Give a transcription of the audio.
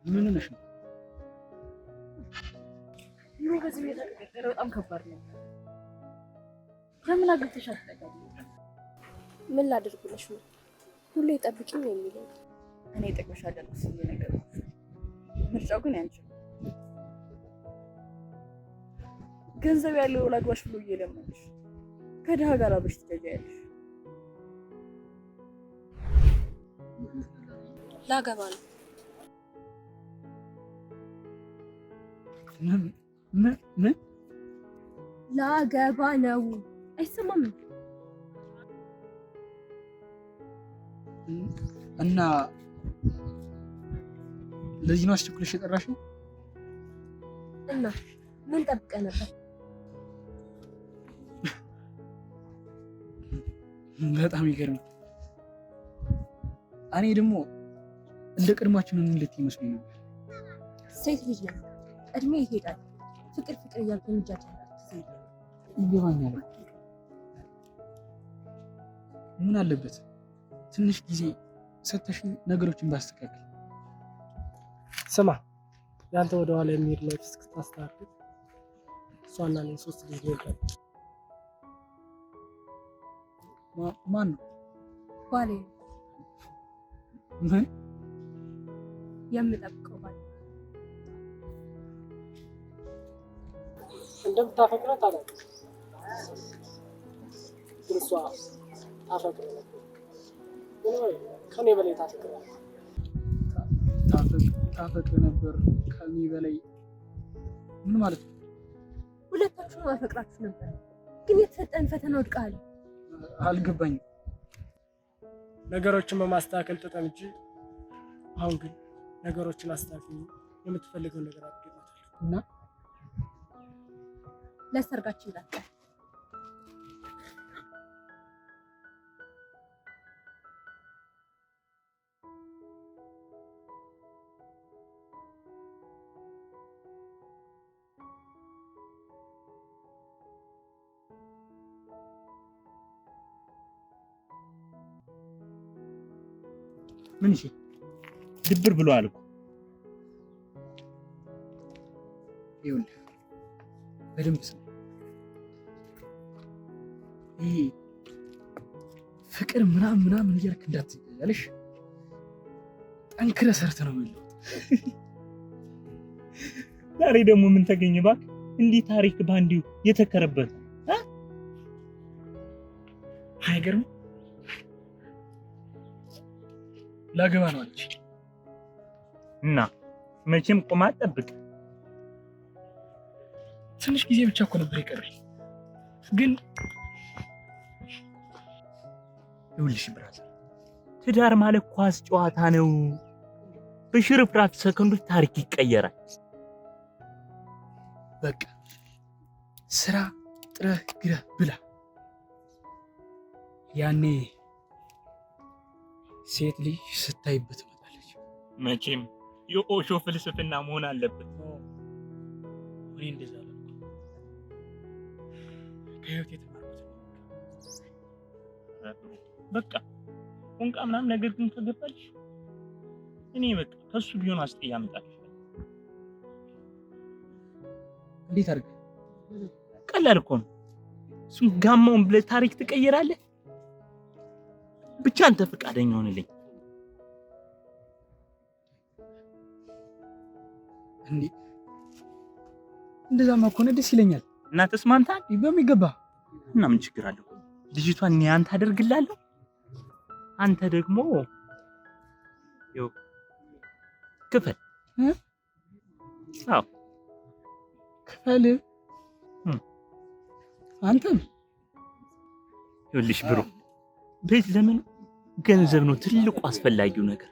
ምን ነሽ? ኑሮ በዚህ የተቀጠረ በጣም ከባድ ነው። ለምን አግብተሽ አትጠጋም? ምን ላድርግልሽ ነው? ሁሌ ጠብቂኝ ነው የሚለው። እኔ ጠቅመሻለሁ ሲል ነገር ምርጫው ግን ያንቺ ነው። ገንዘብ ያለው ላግባሽ ብሎ እየለመንሽ ከድሃ ጋር አብረሽ ትገጃለሽ። ላገባ ነው። ምን ላገባ ነው? አይሰማም እና ለዚህ ነው አስቸኩለሽ የጠራሽው? እና ምን ጠብቀህ ነበር? በጣም ይገርም። እኔ ደግሞ እንደ ቅድማችን እንድትይ መስሎኝ ነበር። ሴት ልጅ ነው፣ እድሜ ይሄዳል። ፍቅር እያልኩ እንጃጃለሁ። ይገባኛል። ምን አለበት ትንሽ ጊዜ ሰተሽ ነገሮችን ባስተካክል። ስማ፣ ያንተ ወደ ኋላ የሚሄድ ላይፍ እስክታስተካክል እሷና እኔ 3 ልጅ ይወልዳል። ማን ነው? ባሌ። ምን የምጠብቀው ባሌ። እንደምታፈቅራት አላውቅም፣ ግን እሷ ታፈቅራለች። ከኔ በላይ ታፈቅራለች። ታፈቅር ነበር ከኔ በላይ ምን ማለት ነው? ሁለታችሁም አፈቅራችሁ ነበር፣ ግን የተሰጠን ፈተና ወድቀሃል። አልገባኝም። ነገሮችን በማስተካከል ተጠምጄ፣ አሁን ግን ነገሮችን አስተካክል የምትፈልገው ነገር አድርጌላታለሁ እና ለሰርጋችን ላጣ ምን እሺ ድብር ብሏል እኮ። ይኸውልህ በደንብ ስማ። ይሄ ፍቅር ምናምን እያልክ እንዳትያለሽ፣ ጠንክረህ ሰርተህ ነው የሚለው። ዛሬ ደግሞ ምን ተገኘ እባክህ? እንዲህ ታሪክ ባንዲው የተከረበት አይገርም? ላገባ ነው አለች እና መቼም ቆማ ጠብቅ። ትንሽ ጊዜ ብቻ እኮ ነበር የቀረኝ። ግን ይኸውልሽ ብራዘር፣ ትዳር ማለት ኳስ ጨዋታ ነው። በሽርፍራፍ ሰከንዶች ታሪክ ይቀየራል። በቃ ስራ ጥረህ ግረህ ብላ። ያኔ ሴት ልጅ ስታይበት ትመጣለች። መቼም የኦሾ ፍልስፍና መሆን አለበት። እኔ እንደዛ ነው ከህይወት የተማርኩት። በቃ ቁንቃ ምናምን ነገር ግን ከገባች እኔ በቃ ከሱ ቢሆን አስጠያ አመጣለሁ። እንዴት አድርገህ? ቀላል እኮ ነው። እሱን ጋማውን ብለህ ታሪክ ትቀይራለህ። ብቻ አንተ ፈቃደኛ ሆነልኝ። እንዴ እንደዛማ ከሆነ ደስ ይለኛል። እና ተስማምታል? በሚገባ። እና ምን ችግር አለው? ልጅቷን እኔ አንተ አደርግላለሁ። አንተ ደግሞ ይኸው ክፈል። አዎ ክፈል። አንተም ይኸውልሽ ብሩ፣ በዚህ ዘመን ገንዘብ ነው ትልቁ አስፈላጊው ነገር።